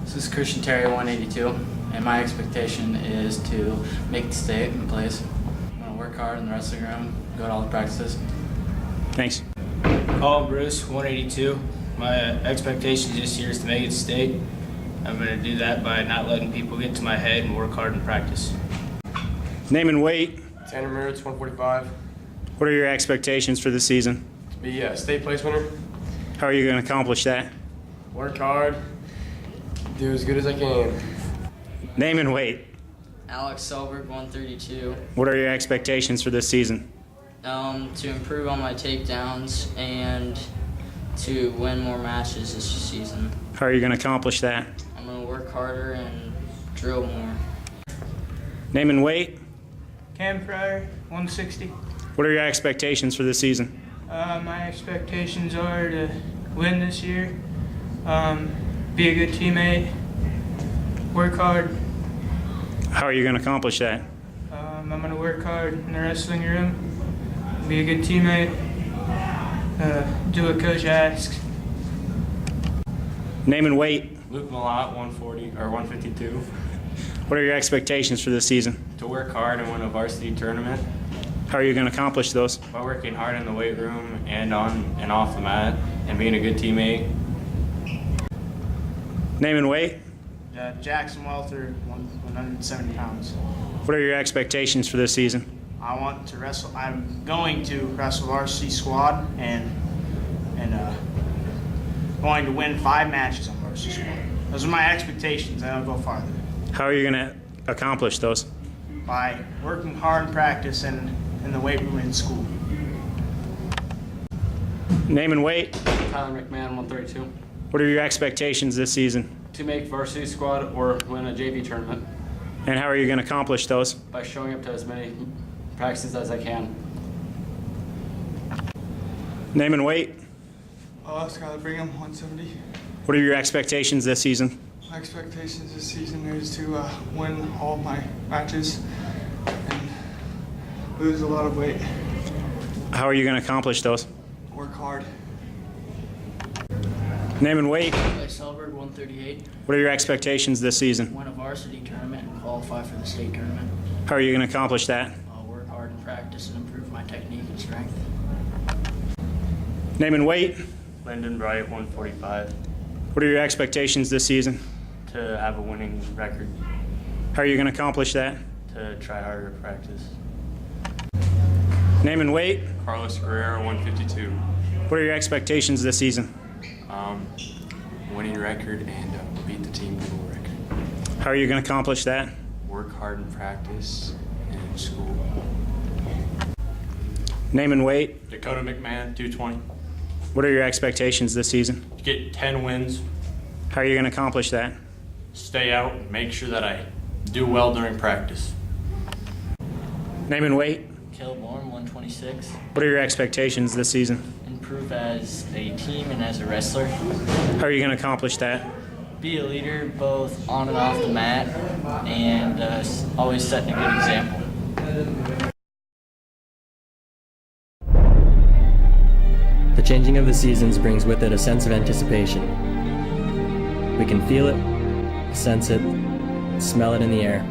This is Christian Terry, 182, and my expectation is to make the state in place. I'm going to work hard in the wrestling room, go to all the practices. Thanks. Paul Bruce, 182. My expectation this year is to make it state. I'm going to do that by not letting people get to my head and work hard in practice. Name and weight. Tanner Moritz, 145. What are your expectations for the season? To be a state place winner. How are you going to accomplish that? Work hard. Do as good as I can. Name and weight. Alex Selberg, 132. What are your expectations for this season? To improve on my takedowns and to win more matches this season. How are you going to accomplish that? I'm going to work harder and drill more. Name and weight. Cam Pryor, 160. What are your expectations for this season? My expectations are to win this year, be a good teammate, work hard. How are you going to accomplish that? I'm going to work hard in the wrestling room, be a good teammate, do what Coach asks. Name and weight. Luke Malott, 140 or 152. What are your expectations for this season? To work hard and win a varsity tournament How are you going to accomplish those? by working hard in the weight room and on and off the mat and being a good teammate. Name and weight. Jackson Welter, 170 pounds. What are your expectations for this season? I'm going to wrestle varsity squad and going to win 5 matches on varsity squad. Those are my expectations, and I'll go farther. How are you going to accomplish those? By working hard in practice and in the weight room in school. Name and weight. Tyler McMahon, 132. What are your expectations this season? To make varsity squad or win a JV tournament And how are you going to accomplish those? by showing up to as many practices as I can. Name and weight. Skylar Brigham, 170. What are your expectations this season? My expectations this season is to win all my matches and lose a lot of weight. How are you going to accomplish those? Work hard. Name and weight. Alex Selberg, 138. What are your expectations this season? Win a varsity tournament and qualify for the state tournament. How are you going to accomplish that? I'll work hard in practice and improve my technique and strength. Name and weight. Lyndon Bright, 145. What are your expectations this season? To have a winning record. How are you going to accomplish that? To try harder to practice. Name and weight. Carlos Guerrero, 152. What are your expectations this season? Winning record and beat the team goal record. How are you going to accomplish that? Work hard in practice and in school. Name and weight. Dakota McMahon, 220. What are your expectations this season? To get 10 wins, How are you going to accomplish that? stay out, and make sure that I do well during practice. Name and weight. Caleb Warren, 126. What are your expectations this season? Improve as a team and as a wrestler. How are you going to accomplish that? Be a leader both on and off the mat and always setting a good example. The changing of the seasons brings with it a sense of anticipation. We can feel it, sense it, smell it in the air.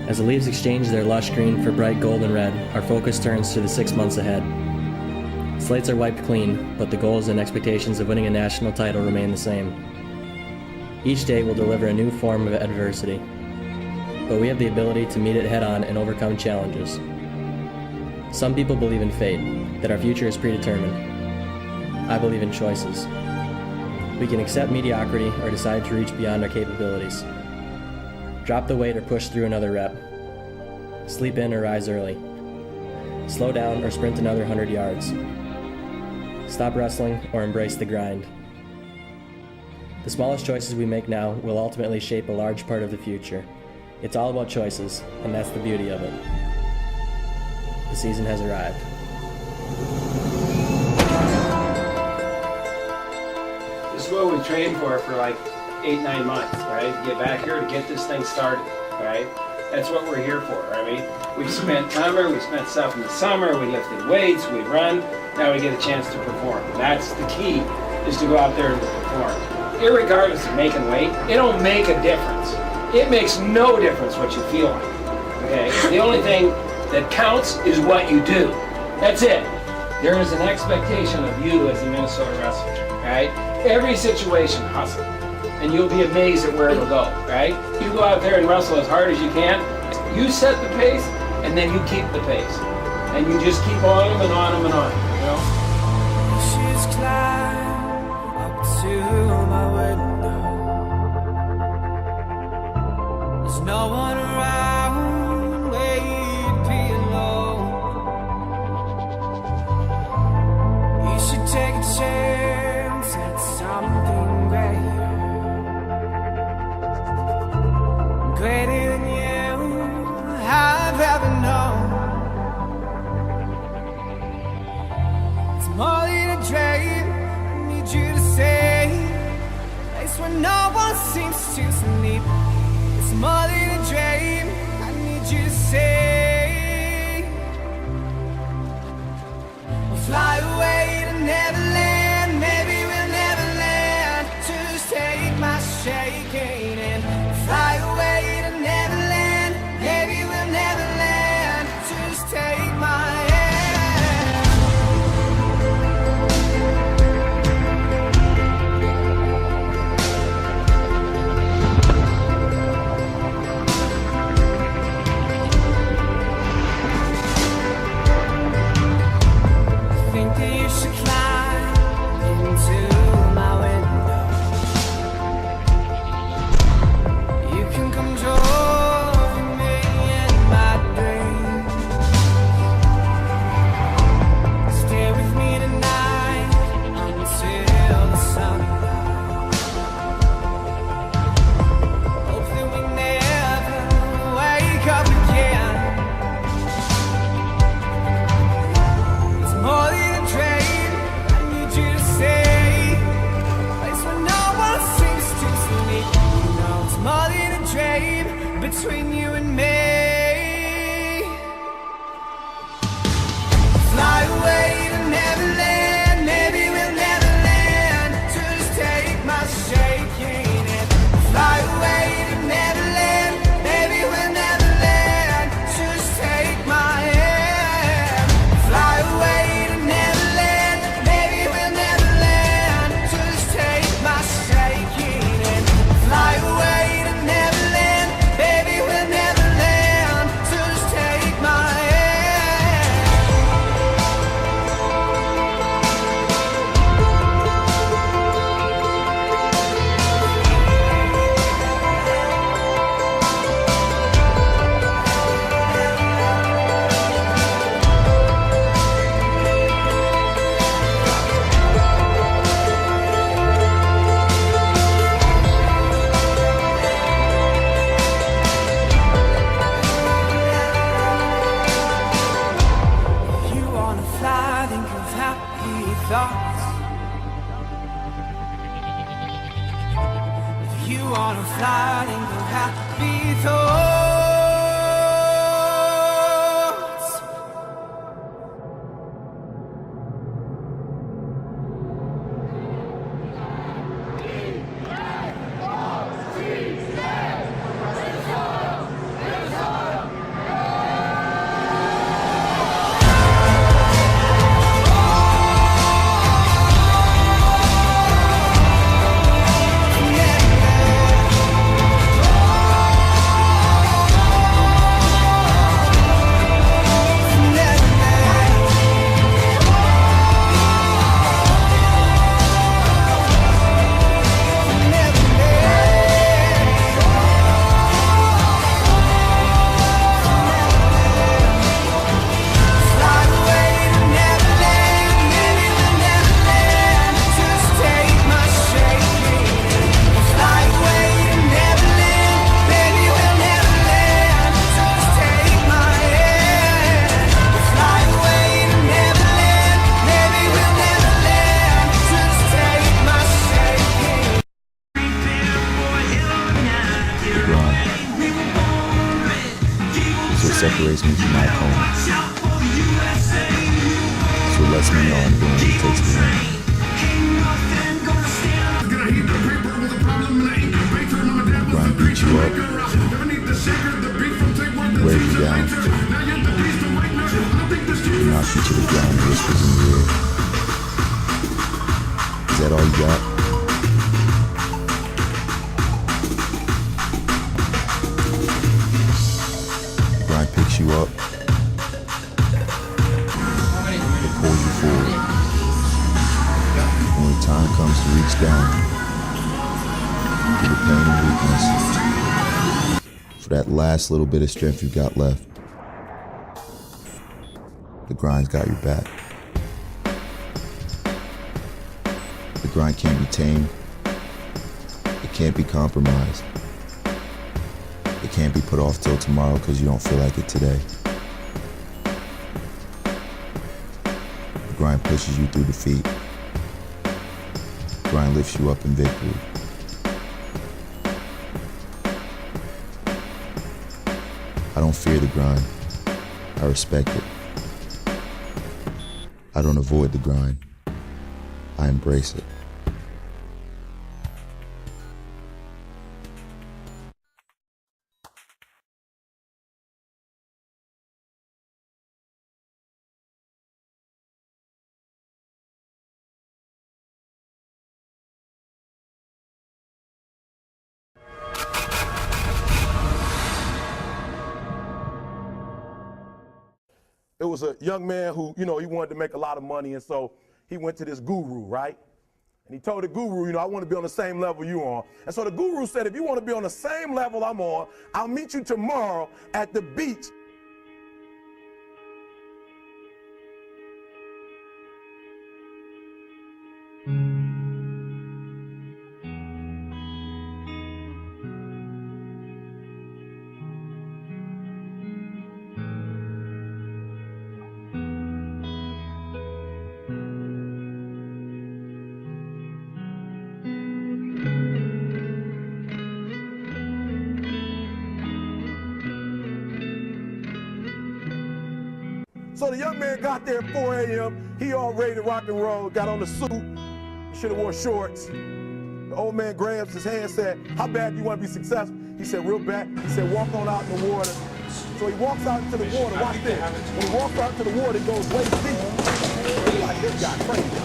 As the leaves exchange their lush green for bright gold and red, our focus turns to the 6 months ahead. Slates are wiped clean, but the goals and expectations of winning a national title remain the same. Each day will deliver a new form of adversity, but we have the ability to meet it head-on and overcome challenges. Some people believe in fate, that our future is predetermined. I believe in choices. We can accept mediocrity or decide to reach beyond our capabilities. Drop the weight or push through another rep. Sleep in or rise early. Slow down or sprint another 100 yards. Stop wrestling or embrace the grind. The smallest choices we make now will ultimately shape a large part of the future. It's all about choices, and that's the beauty of it. The season has arrived. This is what we trained for like 8-9 months, right? Get back here to get this thing started, right? That's what we're here for. I mean, we spent stuff in the summer, we lifted weights, we run, now we get a chance to perform. That's the key, is to go out there and perform. irregardless of making weight, it don't make a difference. It makes no difference what you feel like, okay? The only thing that counts is what you do. That's it. There is an expectation of you as a Minnesota wrestler, right? Every situation, hustle. And you'll be amazed at where it'll go, right? You go out there and wrestle as hard as you can. You set the pace, and then you keep the pace. And you just keep on them and on them and on, you know? She's climbed up to my window. There's no one around where you'd be alone. You should take a chance at something greater. Greater than you have ever known. It's more than a dream. I need you to stay. A place where no one seems to sleep. It's more than a dream. I need you to stay. We'll fly away to Neverland. Maybe we'll never land. Just take my shaking and fly away to Neverland. Maybe we'll never land. Just take my think that you should climb into my window. You can come join me in my dreams. Stay with me tonight until the sunrise. Hope that we never wake up again. It's more than a dream. I need you to stay. Place where no one seems to sleep. You know it's more than a dream between you and me. Fly away to Neverland. Maybe we'll never land. Just take my shaking and fly away to Neverland. Maybe we'll never land. Just take my hand. Fly away to Neverland. Maybe we'll never land. Just take my shaking and fly away to Neverland. Baby, we'll never land. Just take my hand. You wanna fly, think of happy thoughts. If you wanna fly, think of happy thoughts. Fly away to Neverland. Maybe we'll never land. Just take my shaking. Fly away to Neverland. Maybe we'll never land. Just take my hand. Fly away to Neverland. Maybe we'll never land. Just take my shaking. So it separates me from my opponent. So it lets me know I'm doing what it takes to win. you up, wear you down, knock you to the ground, whispers in your ear. Is that all you got? The grind picks you up, it pulls you forward. And when the time comes to reach down, through the pain and weakness, for that last little bit of strength you got left, the grind's got your back. The grind can't be tamed. It can't be compromised. It can't be put off till tomorrow because you don't feel like it today. The grind pushes you through defeat. The grind lifts you up in victory. I don't fear the grind. I respect it. I don't avoid the grind. I embrace it. It was a young man who, he wanted to make a lot of money, and so he went to this guru, right? And he told the guru, I want to be on the same level you are. And so the guru said, if you want to be on the same level I'm on, I'll meet you tomorrow at the beach. So the young man got there at 4 a.m. He all ready to rock and roll, got on the suit, should have wore shorts. The old man grabs his hand and said, how bad do you want to be successful? He said, real bad. He said, walk on out in the water. So he walks out into the water, watch this. When he walks out into the water, he goes waist deep. He's like, this guy crazy.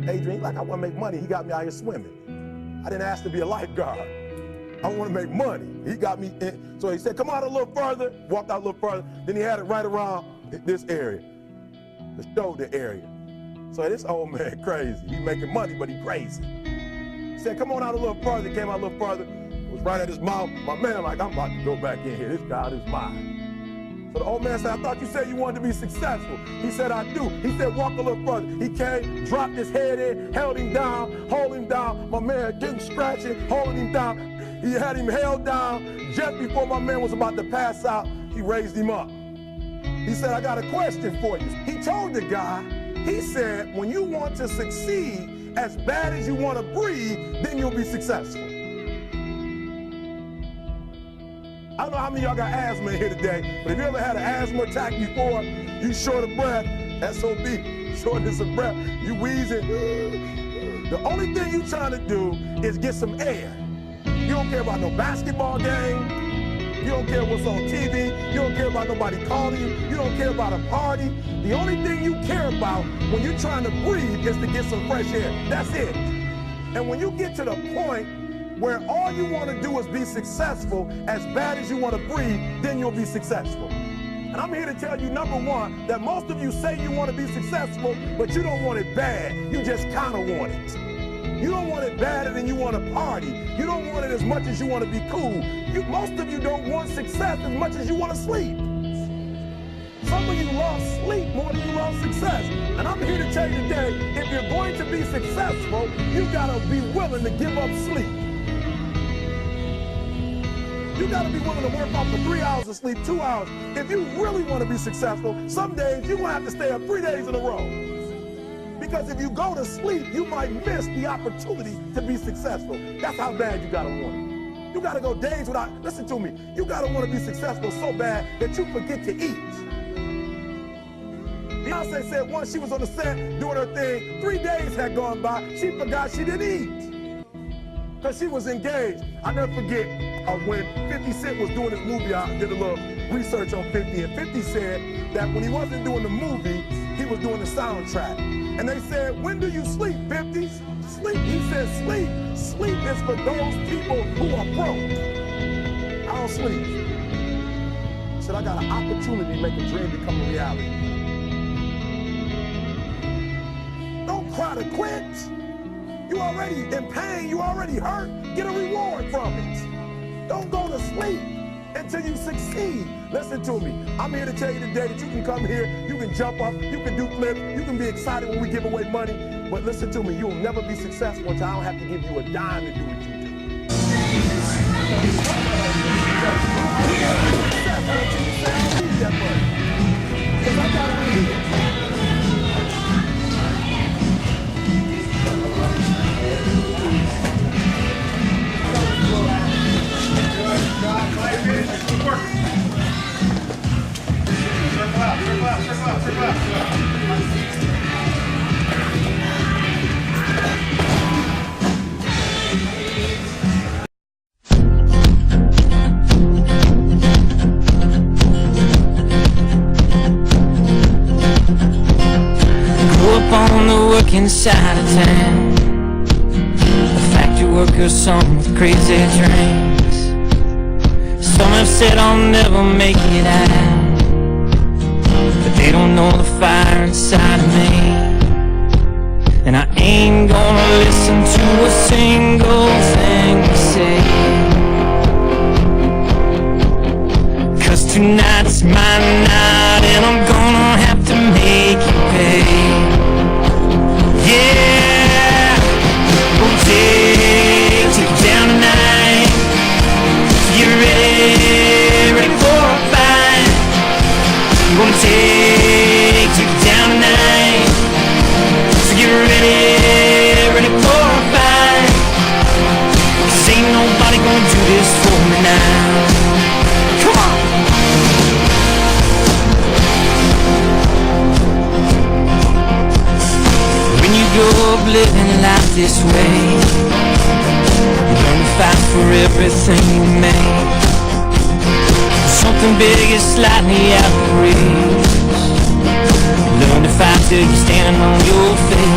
Adrian, like, I want to make money. He got me out here swimming. I didn't ask to be a lifeguard. I want to make money. He got me in. So he said, come out a little further, walked out a little further. Then he had it right around this area, the shoulder area. So this old man crazy. He making money, but he crazy. He said, come on out a little further. He came out a little further. It was right at his mouth. My man, like, I'm about to go back in here. This guy is mine. So the old man said, I thought you said you wanted to be successful. He said, I do. He said, walk a little further. He came, dropped his head in, held him down, hold him down. My man getting scratching, holding him down. He had him held down. Just before my man was about to pass out, he raised him up. He said, I got a question for you. He told the guy, he said, when you want to succeed as bad as you want to breathe, then you'll be successful. I don't know how many of y'all got asthma in here today, but if you ever had an asthma attack before, you short of breath, SOB, shortness of breath, you wheezing. The only thing you trying to do is get some air. You don't care about no basketball game, You don't care what's on TV. You don't care about nobody calling you. You don't care about a party. The only thing you care about when you're trying to breathe is to get some fresh air. That's it. And when you get to the point where all you want to do is be successful as bad as you want to breathe, then you'll be successful. And I'm here to tell you, number one, that most of you say you want to be successful, but you don't want it bad. You just kind of want it. You don't want it badder than you want to party. You don't want it as much as you want to be cool. Most of you don't want success as much as you want to sleep. Some of you love sleep more than you love success. And I'm here to tell you today, if you're going to be successful, you gotta be willing to give up sleep. You gotta be willing to work off for 3 hours of sleep, 2 hours. If you really want to be successful, some days you're gonna have to stay up 3 days in a row. Because if you go to sleep, you might miss the opportunity to be successful. That's how bad you gotta want it. You gotta go days without, listen to me, you gotta want to be successful so bad that you forget to eat. Beyonce said once she was on the set doing her thing, 3 days had gone by, she forgot she didn't eat. Because she was engaged. I never forget when 50 Cent was doing his movie, I did a little research on 50, and 50 said that when he wasn't doing the movie, he was doing the soundtrack. And they said, when do you sleep, 50? Sleep. He said, sleep. Sleep is for those people who are broke. I don't sleep. He said, I got an opportunity to make a dream become a reality. Don't cry to quit. You already in pain. You already hurt. Get a reward from it. Don't go to sleep until you succeed. Listen to me. I'm here to tell you today that you can come here, you can jump up, you can do flips, you can be excited when we give away money. But listen to me, you'll never be successful until I don't have to give you a dime to do what you do. Side of town, a factory worker, son with crazy dreams. Some have said I'll never make it out, but they don't know the fire inside of me. And I ain't gonna listen to a single thing you say, 'cause tonight's my night and I'm gonna have to make you pay. Yeah, gonna take you down tonight. You ready for a fight? Gonna take you down tonight. So get ready for a fight. 'Cause ain't nobody gonna do this for me now. Come on. Grow up living life this way, learn to fight for everything you make. Something big is slightly out of reach. Learn to fight till you're standing on your feet.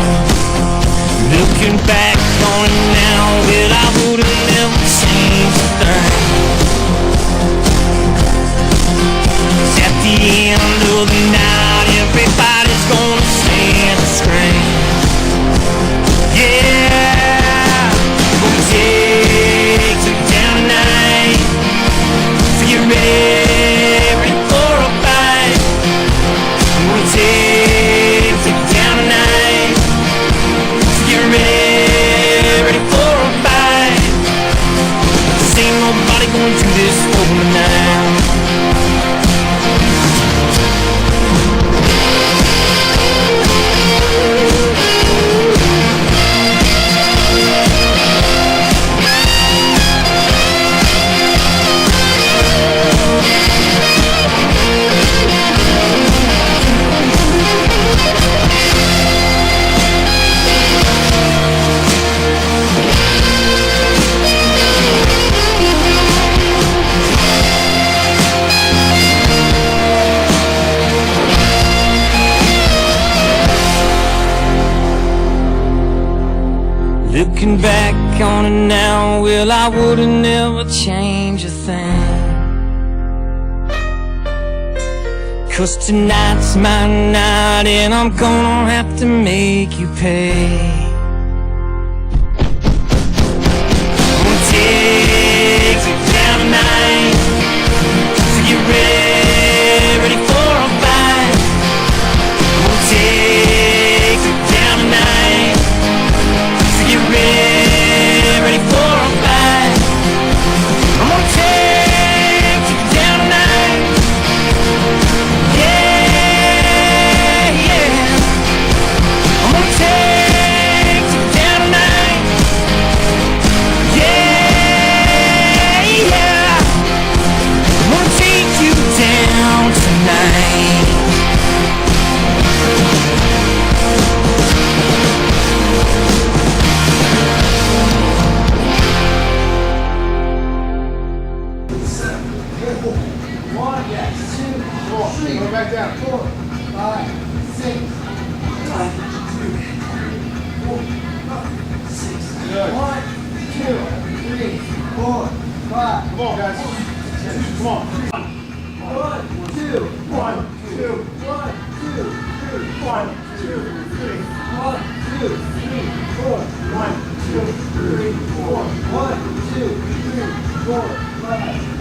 Looking back on it now, well, I would've never changed a thing. 'Cause at the end of the night, everybody's gonna stand and scream. Yeah, gonna take you down tonight. So you ready for a fight? I'm gonna take you down tonight. So you ready for a fight? 'Cause ain't nobody gonna do this for me now. Looking back on it now, well, I would've never changed a thing. 'Cause tonight's my night and I'm gonna have to make you pay. I'm gonna take you down tonight, so get ready for a fight. I'm gonna take you down tonight, so get ready for a fight. I'm gonna take you down tonight. Back down. 4, 5, 6. 1, 2, 4, 5, 6. 1, 2, 3, 4, 5. Come on, guys. Come on. 1, 2, 1, 2, 1, 2, 3, 1, 2, 3, 1, 2, 3, 4, 1, 2, 3, 4, 1, 2, 3, 4, 5.